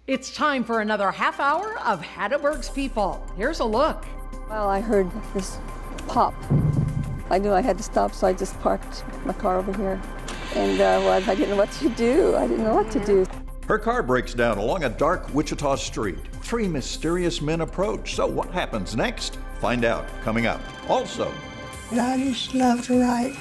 It's time for another half hour of Hatteberg's People. Here's a look. Well, I heard this pop. I knew I had to stop, so I just parked my car over here. And I didn't know what to do. I didn't know what to do. Her car breaks down along a dark Wichita street. Three mysterious men approach. So what happens next? Find out coming up. Also, I just love to write.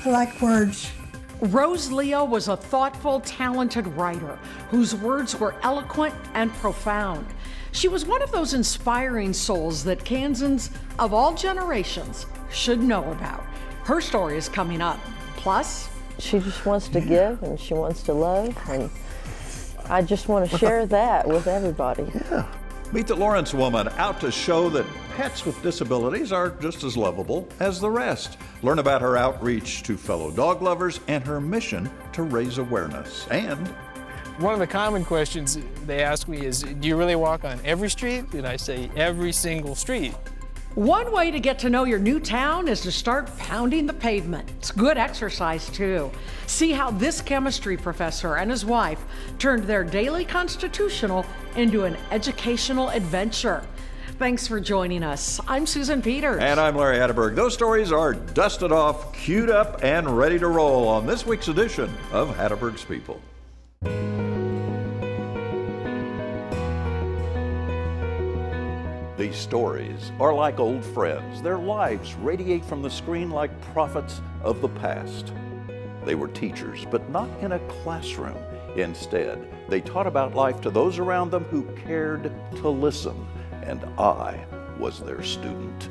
I like words. Rose Leo was a thoughtful, talented writer whose words were eloquent and profound. She was one of those inspiring souls that Kansans of all generations should know about. Her story is coming up. Plus, she just wants to give and she wants to love, and I just want to share that with everybody. Yeah. Meet the Lawrence woman, out to show that pets with disabilities are just as lovable as the rest. Learn about her outreach to fellow dog lovers and her mission to raise awareness. And one of the common questions they ask me is, do you really walk on every street? And I say, every single street. one way to get to know your new town is to start pounding the pavement. It's good exercise, too. See how this chemistry professor and his wife turned their daily constitutional into an educational adventure. Thanks for joining us. I'm Susan Peters. And I'm Larry Hatteberg. Those stories are dusted off, queued up, and ready to roll on this week's edition of Hatteberg's People. These stories are like old friends. Their lives radiate from the screen like prophets of the past. They were teachers, but not in a classroom. Instead, they taught about life to those around them who cared to listen, and I was their student.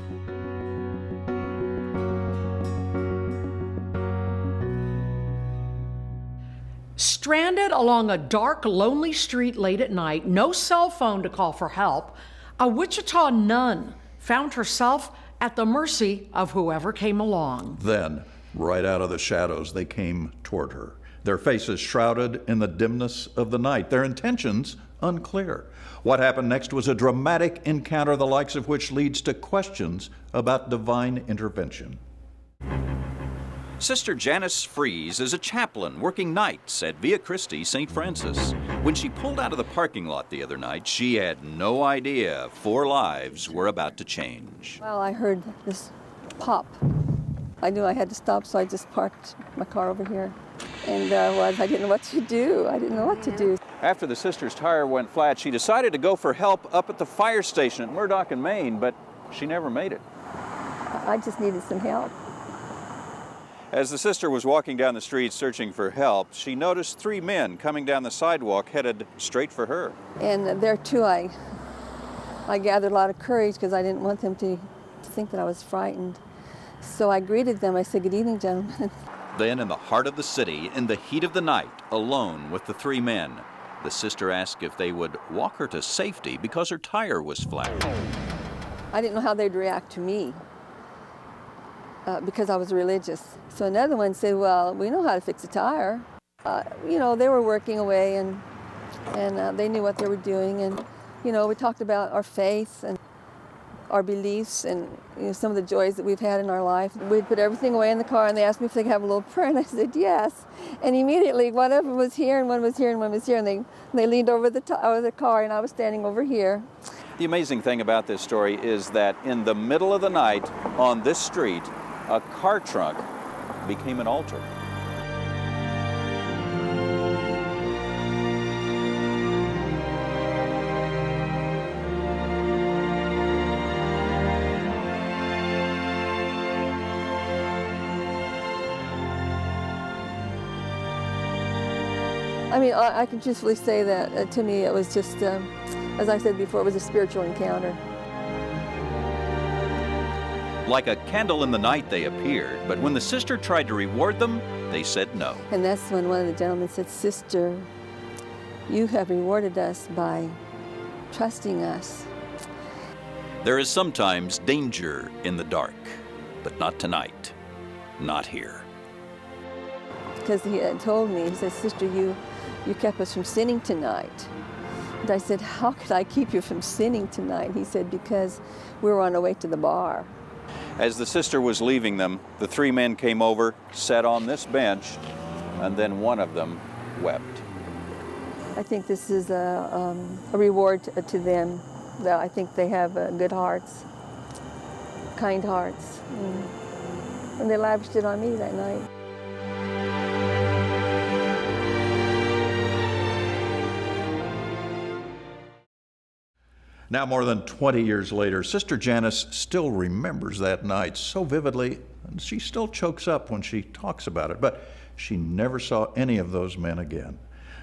Stranded along a dark, lonely street late at night, no cell phone to call for help, a Wichita nun found herself at the mercy of whoever came along. Then, right out of the shadows, they came toward her, their faces shrouded in the dimness of the night, their intentions unclear. What happened next was a dramatic encounter, the likes of which leads to questions about divine intervention. Sister Janice Fries is a chaplain working nights at Via Christi St. Francis. When she pulled out of the parking lot the other night, she had no idea 4 lives were about to change. Well, I heard this pop. I knew I had to stop, so I just parked my car over here. And I didn't know what to do. I didn't know what to do. After the sister's tire went flat, she decided to go for help up at the fire station at Murdoch and Maine, but she never made it. I just needed some help. As the sister was walking down the street searching for help, she noticed 3 men coming down the sidewalk headed straight for her. And there too, I gathered a lot of courage because I didn't want them to think that I was frightened. So I greeted them. I said, "Good evening, gentlemen." Then in the heart of the city, in the heat of the night, alone with the 3 men, the sister asked if they would walk her to safety because her tire was flat. I didn't know how they'd react to me. Because I was religious. So another one said, "Well, we know how to fix a tire." They were working away and they knew what they were doing. And, we talked about our faith and our beliefs and some of the joys that we've had in our life. We'd put everything away in the car and they asked me if they could have a little prayer and I said yes. And immediately one of them was here and one was here and one was here and they leaned over the car and I was standing over here. The amazing thing about this story is that in the middle of the night on this street, a car trunk became an altar. I can truthfully say that to me it was just, as I said before, it was a spiritual encounter. Like a candle in the night they appeared, but when the sister tried to reward them, they said no. And that's when one of the gentlemen said, "Sister, you have rewarded us by trusting us." There is sometimes danger in the dark, but not tonight, not here. Because he had told me, he said, "Sister, you kept us from sinning tonight." And I said, "How could I keep you from sinning tonight?" He said, "Because we were on our way to the bar." As the sister was leaving them, the 3 men came over, sat on this bench, and then one of them wept. I think this is a reward to them. That I think they have good hearts, kind hearts, and they lavished it on me that night. Now, more than 20 years later, Sister Janice still remembers that night so vividly, and she still chokes up when she talks about it, but she never saw any of those men again.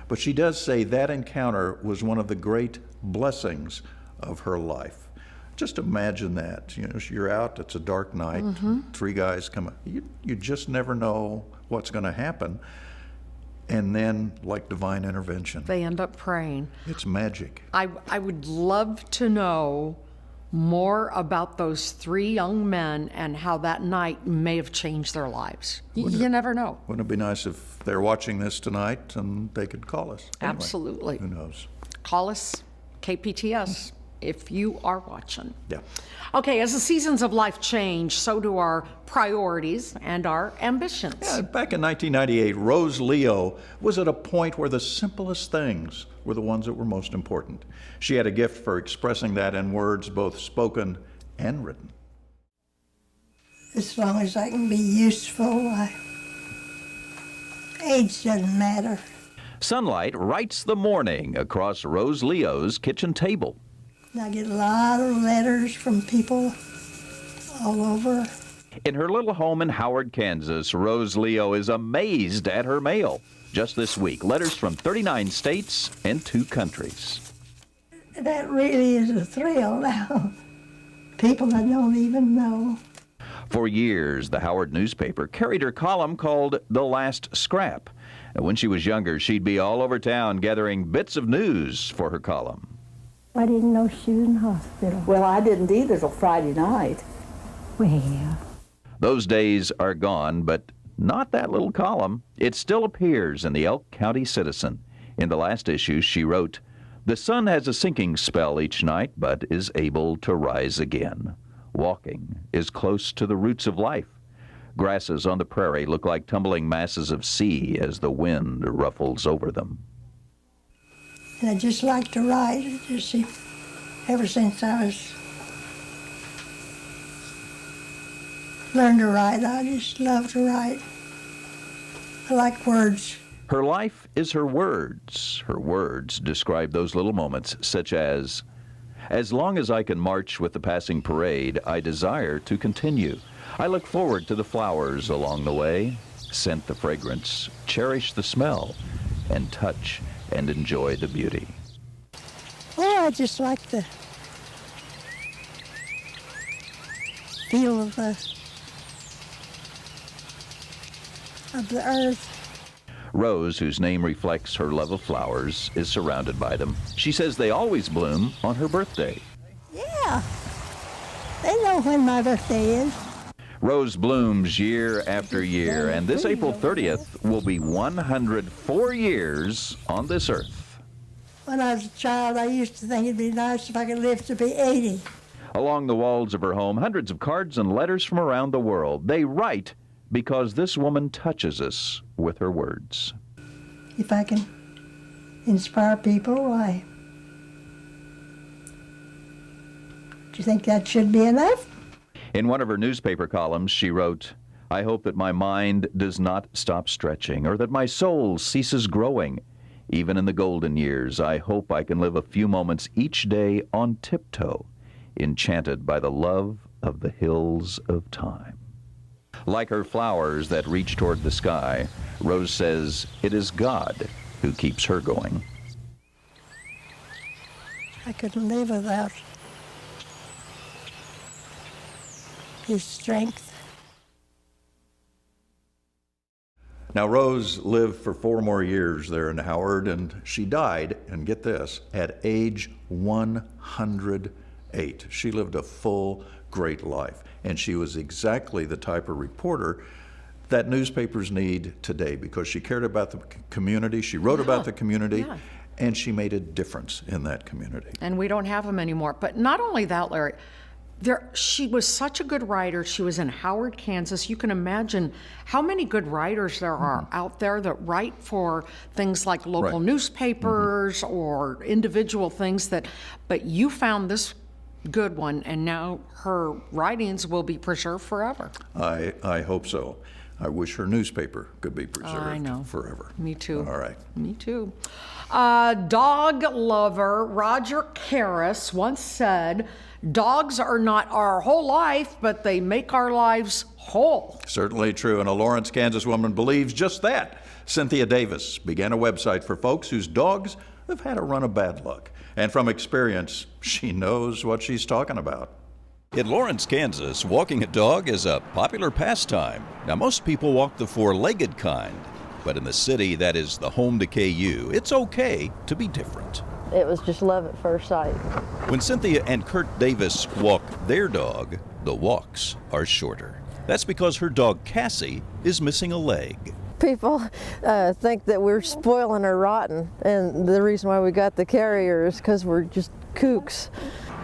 But she does say that encounter was one of the great blessings of her life. Just imagine that. You know, you're out, it's a dark night, three guys come up. You just never know what's going to happen. And then, like divine intervention, They end up praying. it's magic. I would love to know more about those three young men and how that night may have changed their lives. You never know. Wouldn't it be nice if they're watching this tonight and they could call us? Anyway, Absolutely. who knows? Call us, KPTS, if you are watching. Yeah. Okay, as the seasons of life change, so do our priorities and our ambitions. Yeah, back in 1998, Rose Leo was at a point where the simplest things were the ones that were most important. She had a gift for expressing that in words, both spoken and written. As long as I can be useful, age doesn't matter. Sunlight writes the morning across Rose Leo's kitchen table. And I get a lot of letters from people all over. In her little home in Hatteberg, Kansas, Rose Leo is amazed at her mail. Just this week, letters from 39 states and 2 countries. That really is a thrill now. People I don't even know. For years, the Howard newspaper carried her column called The Last Scrap. When she was younger, she'd be all over town gathering bits of news for her column. I didn't know she was in the hospital. Well, I didn't either till Friday night. Well, Those days are gone, but not that little column. It still appears in the Elk County Citizen. In the last issue, she wrote, "The sun has a sinking spell each night, but is able to rise again. Walking is close to the roots of life. Grasses on the prairie look like tumbling masses of sea as the wind ruffles over them." And I just like to write. Ever since I learned to write, I just love to write. I like words. Her life is her words. Her words describe those little moments, such as long as I can march with the passing parade, I desire to continue. I look forward to the flowers along the way, scent the fragrance, cherish the smell, and touch and enjoy the beauty." Oh, I just like the feel of the earth. Rose, whose name reflects her love of flowers, is surrounded by them. She says they always bloom on her birthday. Yeah, they know when my birthday is. Rose blooms year after year, and this April 30th will be 104 years on this earth. When I was a child, I used to think it'd be nice if I could live to be 80. Along the walls of her home, hundreds of cards and letters from around the world. They write because this woman touches us with her words. If I can inspire people, why? Do you think that should be enough? In one of her newspaper columns, she wrote, "I hope that my mind does not stop stretching, or that my soul ceases growing. Even in the golden years, I hope I can live a few moments each day on tiptoe, enchanted by the love of the hills of time." Like her flowers that reach toward the sky, Rose says it is God who keeps her going. I couldn't live without His strength. Now, Rose lived for 4 more years there in Howard, and she died, and get this, at age 108. She lived a full, great life, and she was exactly the type of reporter that newspapers need today, because she cared about the community, she wrote about the community, and she made a difference in that community. And we don't have them anymore. But not only that, Larry, She was such a good writer. She was in Howard, Kansas. You can imagine how many good writers there are out there that write for things like local newspapers or individual things but you found this good one, and now her writings will be preserved forever. I hope so. I wish her newspaper could be preserved forever. Me too. All right. Me too. Dog lover Roger Karras once said, "Dogs are not our whole life, but they make our lives whole." Certainly true, and a Lawrence, Kansas woman believes just that. Cynthia Davis began a website for folks whose dogs have had a run of bad luck. And from experience, she knows what she's talking about. In Lawrence, Kansas, walking a dog is a popular pastime. Now, most people walk the four-legged kind, but in the city that is the home to KU, it's okay to be different. It was just love at first sight. When Cynthia and Kurt Davis walk their dog, the walks are shorter. That's because her dog Cassie is missing a leg. People think that we're spoiling her rotten, and the reason why we got the carrier is because we're just kooks.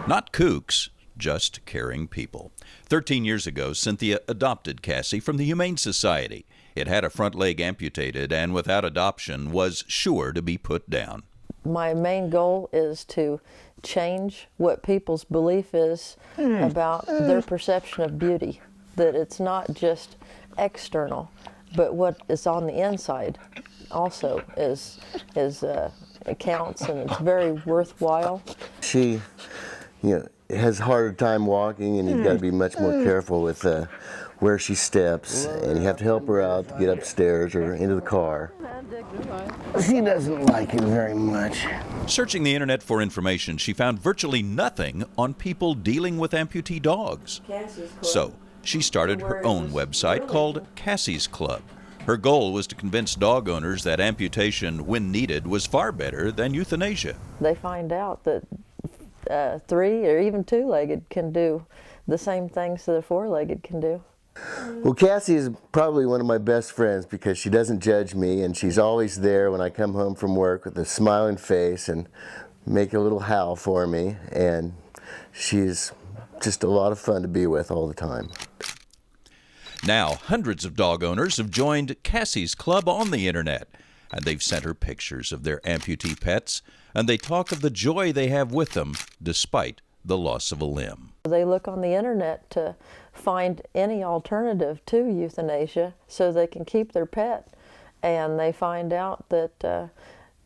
Not kooks, just caring people. 13 years ago, Cynthia adopted Cassie from the Humane Society. It had a front leg amputated and without adoption was sure to be put down. My main goal is to change what people's belief is about their perception of beauty, that it's not just external, but what is on the inside also is it counts, and it's very worthwhile. She, has a harder time walking, and you've got to be much more careful with where she steps, and you have to help her out to get upstairs or into the car. She doesn't like it very much. Searching the internet for information, she found virtually nothing on people dealing with amputee dogs. So she started her own website called Cassies Club. Her goal was to convince dog owners that amputation, when needed, was far better than euthanasia. They find out that 3 or even 2-legged can do the same things that a 4-legged can do. Well, Cassie is probably one of my best friends because she doesn't judge me, and she's always there when I come home from work with a smiling face and make a little howl for me, and she's just a lot of fun to be with all the time. Now, hundreds of dog owners have joined Cassie's Club on the internet, and they've sent her pictures of their amputee pets, and they talk of the joy they have with them despite the loss of a limb. They look on the internet to find any alternative to euthanasia so they can keep their pet, and they find out that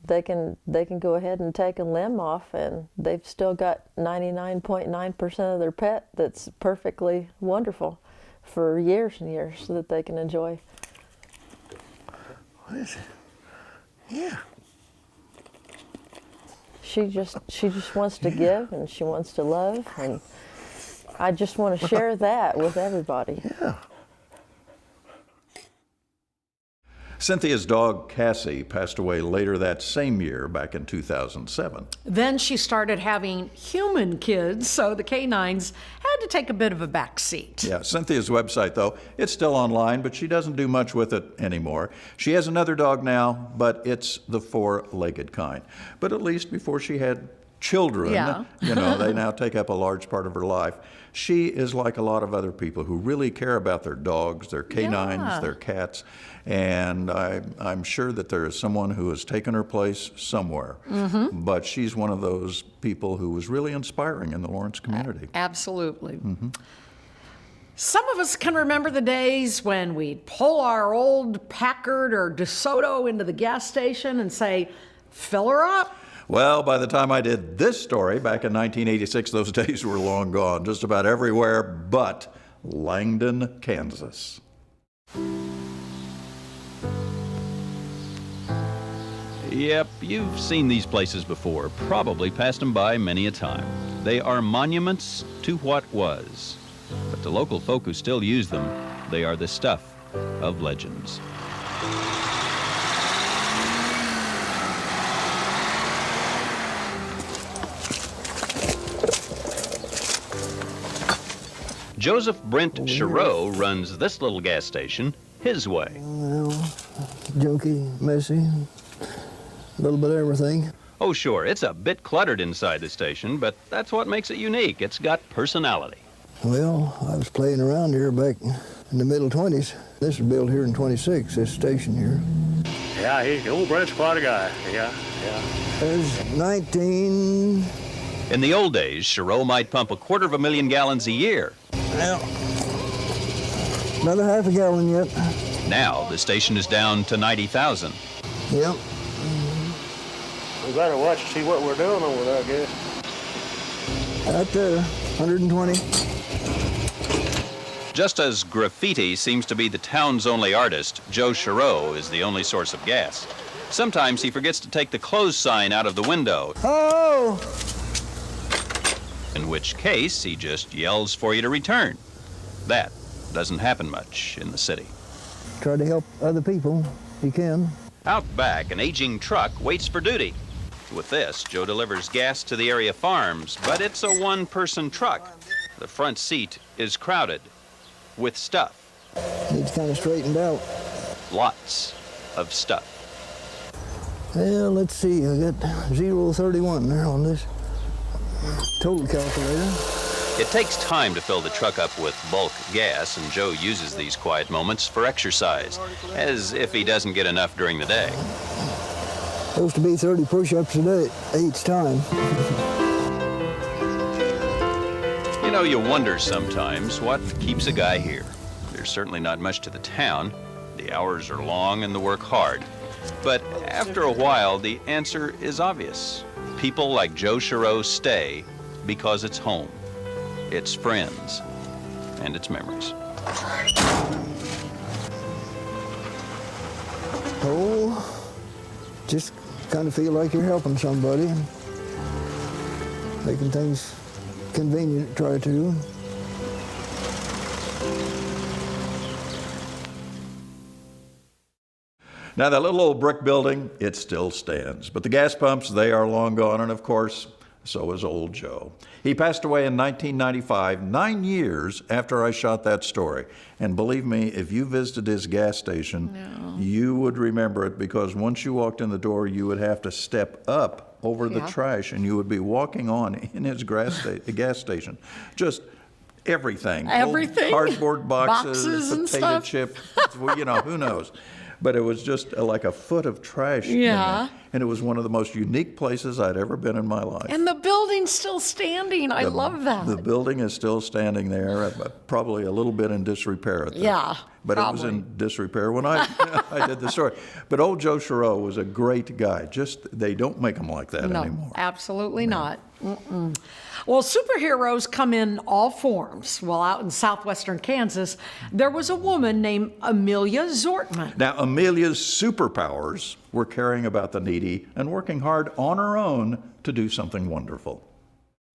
they can go ahead and take a limb off, and they've still got 99.9% of their pet that's perfectly wonderful for years and years so that they can enjoy. What is it? Yeah. She just wants to give, and she wants to love, and I just want to share that with everybody. Yeah. Cynthia's dog, Cassie, passed away later that same year, back in 2007. Then she started having human kids, so the canines had to take a bit of a back seat. Yeah, Cynthia's website, though, it's still online, but she doesn't do much with it anymore. She has another dog now, but it's the four-legged kind. But at least before she had children, they now take up a large part of her life. She is like a lot of other people who really care about their dogs, their canines, their cats, and I'm sure that there is someone who has taken her place somewhere. But she's one of those people who was really inspiring in the Lawrence community. Absolutely. Some of us can remember the days when we'd pull our old Packard or DeSoto into the gas station and say, "Fill her up." Well, by the time I did this story back in 1986, those days were long gone, just about everywhere but Langdon, Kansas. Yep, you've seen these places before, probably passed them by many a time. They are monuments to what was. But to local folk who still use them, they are the stuff of legends. Joseph Brent Chereau runs this little gas station his way. Well, junky, messy, a little bit of everything. Oh, sure, it's a bit cluttered inside the station, but that's what makes it unique. It's got personality. Well, I was playing around here back in the middle 20s. This was built here in 26, this station here. Yeah, old Brent's quite a guy. Yeah. There's 19... In the old days, Chereau might pump 250,000 gallons a year. Well, another half a gallon yet. Now, the station is down to 90,000. Yep. We better watch and see what we're doing over there, I guess. Out there, 120. Just as graffiti seems to be the town's only artist, Joe Chereau is the only source of gas. Sometimes he forgets to take the close sign out of the window. Oh! In which case, he just yells for you to return. That doesn't happen much in the city. Try to help other people. You can. Out back, an aging truck waits for duty. With this, Joe delivers gas to the area farms, but it's a one-person truck. The front seat is crowded with stuff. Needs kind of straightened out. Lots of stuff. Well, let's see. I got 0.31 there on this total calculator. It takes time to fill the truck up with bulk gas, and Joe uses these quiet moments for exercise, as if he doesn't get enough during the day. Supposed to be 30 push-ups a day each time. You know, you wonder sometimes what keeps a guy here. There's certainly not much to the town. The hours are long and the work hard. But after a while, the answer is obvious. People like Joe Chereau stay because it's home, it's friends, and it's memories. Oh, just kind of feel like you're helping somebody, making things convenient to try to. Now, that little old brick building, it still stands. But the gas pumps, they are long gone, and of course, so is old Joe. He passed away in 1995, 9 years after I shot that story. And believe me, if you visited his gas station, you would remember it, because once you walked in the door, you would have to step up over the trash, and you would be walking on in his gas station. Just everything. Everything? Old cardboard boxes And potato stuff. chip, well, you know, who knows. But it was just like a foot of trash in Yeah. there. And it was one of the most unique places I'd ever been in my life. And the building's still standing. I love that. The building is still standing there, but probably a little bit in disrepair at that. Yeah, But probably. it was in disrepair when I did the story. But old Joe Chereau was a great guy. Just, they don't make them like that anymore. No, absolutely not. Mm-mm. Well, superheroes come in all forms. Well, out in southwestern Kansas, there was a woman named Amelias Ortman. Now, Amelia's superpowers were caring about the needy and working hard on her own to do something wonderful.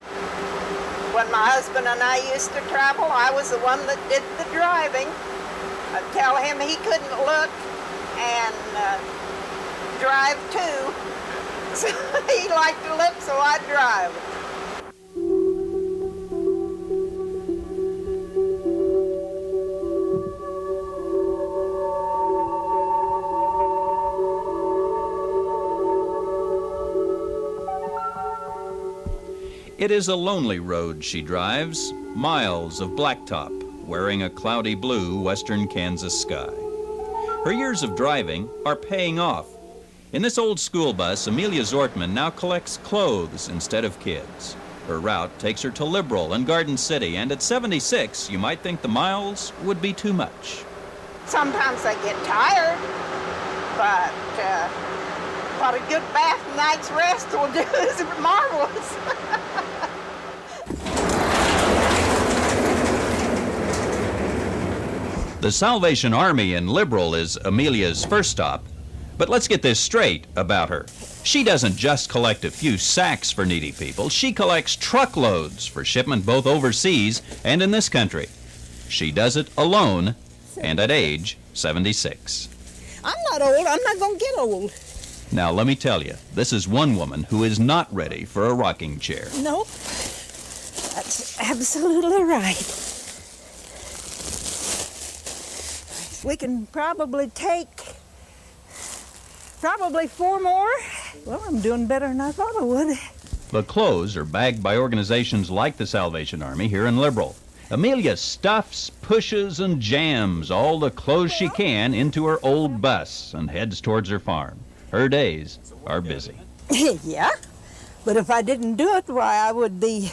When my husband and I used to travel, I was the one that did the driving. I'd tell him he couldn't look and drive too. So he liked to look, so I'd drive. It is a lonely road she drives, miles of blacktop, wearing a cloudy blue western Kansas sky. Her years of driving are paying off. In this old school bus, Amelias Ortman now collects clothes instead of kids. Her route takes her to Liberal and Garden City, and at 76, you might think the miles would be too much. Sometimes I get tired, but what a good bath and night's rest will do is marvelous. The Salvation Army in Liberal is Amelia's first stop. But let's get this straight about her. She doesn't just collect a few sacks for needy people. She collects truckloads for shipment both overseas and in this country. She does it alone and at age 76. I'm not old. I'm not going to get old. Now, let me tell you, this is one woman who is not ready for a rocking chair. No, that's absolutely right. We can probably take 4 more. Well, I'm doing better than I thought I would. The clothes are bagged by organizations like the Salvation Army here in Liberal. Amelia stuffs, pushes, and jams all the clothes she can into her old bus and heads towards her farm. Her days are busy. Yeah, but if I didn't do it, why, I would be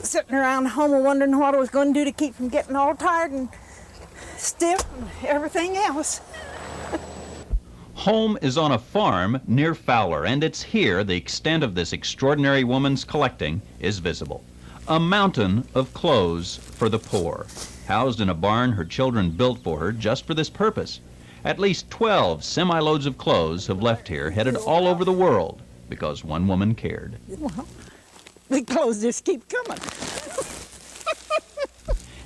sitting around home and wondering what I was going to do to keep from getting all tired and stiff and everything else. Home is on a farm near Fowler, and it's here the extent of this extraordinary woman's collecting is visible. A mountain of clothes for the poor, housed in a barn her children built for her just for this purpose. At least 12 semi-loads of clothes have left here, headed all over the world, because one woman cared. Well, the clothes just keep coming.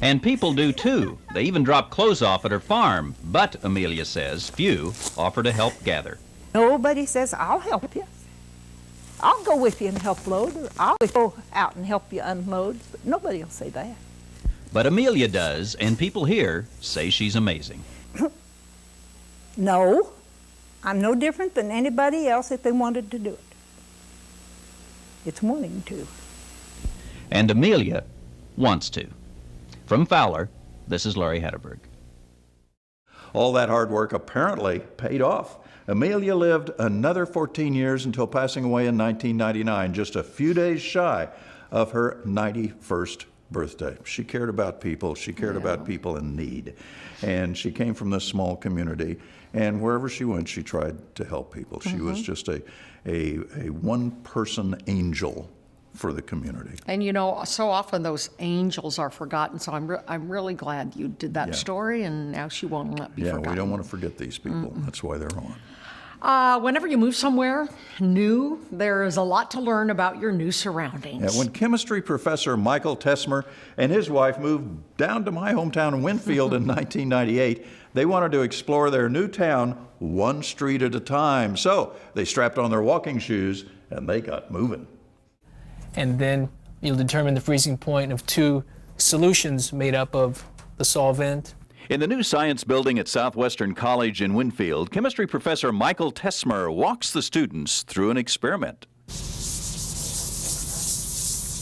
And people do too. They even drop clothes off at her farm, but Amelia says few offer to help gather. Nobody says, I'll help you. I'll go with you and help load, or I'll go out and help you unload, but nobody will say that. But Amelia does, and people here say she's amazing. No, I'm no different than anybody else if they wanted to do it. It's wanting to. And Amelia wants to. From Fowler, this is Larry Hatteberg. All that hard work apparently paid off. Amelia lived another 14 years until passing away in 1999, just a few days shy of her 91st birthday. She cared about people. She cared about people in need. And she came from this small community, and wherever she went, she tried to help people. She was just a one-person angel for the community. And you know, so often those angels are forgotten, so I'm really glad you did that story, and now she won't be forgotten. Yeah, we don't want to forget these people. That's why they're on. Whenever you move somewhere new, there is a lot to learn about your new surroundings. Yeah, when chemistry professor Michael Tesmer and his wife moved down to my hometown in Winfield in 1998, they wanted to explore their new town one street at a time. So they strapped on their walking shoes and they got moving. And then you'll determine the freezing point of 2 solutions made up of the solvent. In the new science building at Southwestern College in Winfield, chemistry professor Michael Tesmer walks the students through an experiment.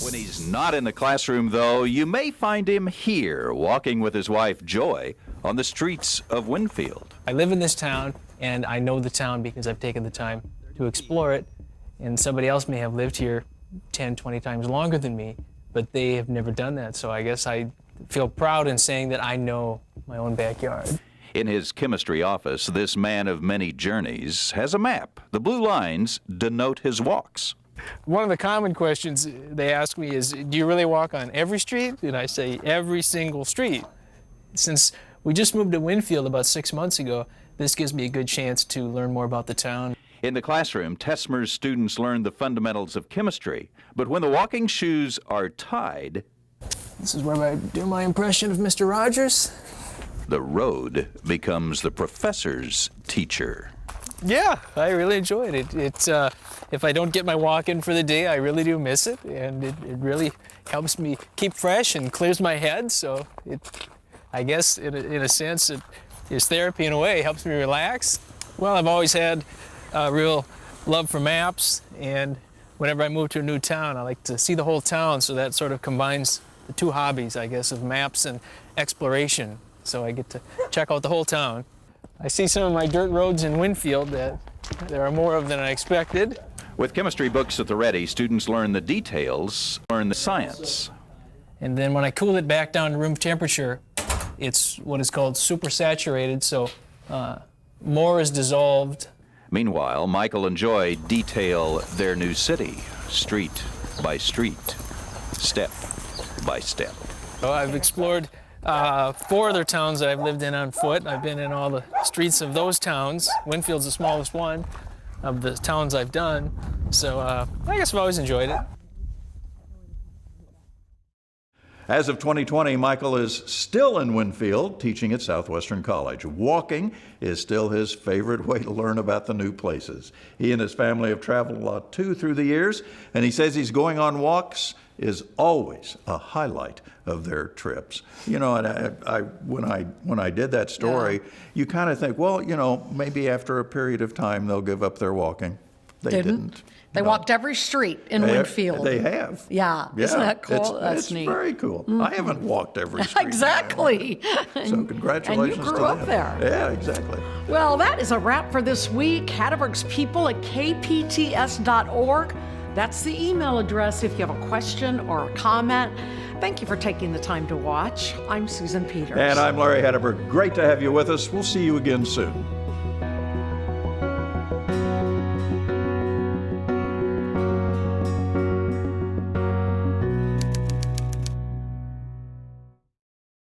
When he's not in the classroom, though, you may find him here, walking with his wife, Joy, on the streets of Winfield. I live in this town, and I know the town because I've taken the time to explore it, and somebody else may have lived here 10, 20 times longer than me, but they have never done that, so I guess I feel proud in saying that I know my own backyard. In his chemistry office, this man of many journeys has a map. The blue lines denote his walks. One of the common questions they ask me is, do you really walk on every street? And I say, every single street. Since we just moved to Winfield about 6 months ago, this gives me a good chance to learn more about the town. In the classroom, Tesmer's students learn the fundamentals of chemistry, but when the walking shoes are tied, this is where I do my impression of Mr. Rogers. The road becomes the professor's teacher. Yeah, I really enjoyed it. It's if I don't get my walk in for the day, I really do miss it, and it really helps me keep fresh and clears my head. So I guess in a sense, it is therapy in a way. It helps me relax. Well, I've always had a real love for maps, and whenever I move to a new town, I like to see the whole town, so that sort of combines the 2 hobbies, I guess, of maps and exploration. So I get to check out the whole town. I see some of my dirt roads in Winfield that there are more of than I expected. With chemistry books at the ready, students learn the details, learn the science. And then when I cool it back down to room temperature, it's what is called supersaturated, so more is dissolved. Meanwhile, Michael and Joy detail their new city, street by street, step by step. I've explored 4 other towns that I've lived in on foot. I've been in all the streets of those towns. Winfield's the smallest one of the towns I've done. So I guess I've always enjoyed it. As of 2020, Michael is still in Winfield, teaching at Southwestern College. Walking is still his favorite way to learn about the new places. He and his family have traveled a lot too through the years, and he says he's going on walks is always a highlight of their trips. You know, and when I did that story, you kind of think, well, you know, maybe after a period of time they'll give up their walking. They didn't. They walked every street in Winfield. They have. Yeah. Isn't that cool? That's neat. Very cool. I haven't walked every street. Exactly. So congratulations and you grew to up them. there. Yeah, exactly. Well, that is a wrap for this week. Hatteberg's people at kpts.org. That's the email address if you have a question or a comment. Thank you for taking the time to watch. I'm Susan Peters. And I'm Larry Hatteberg. Great to have you with us. We'll see you again soon.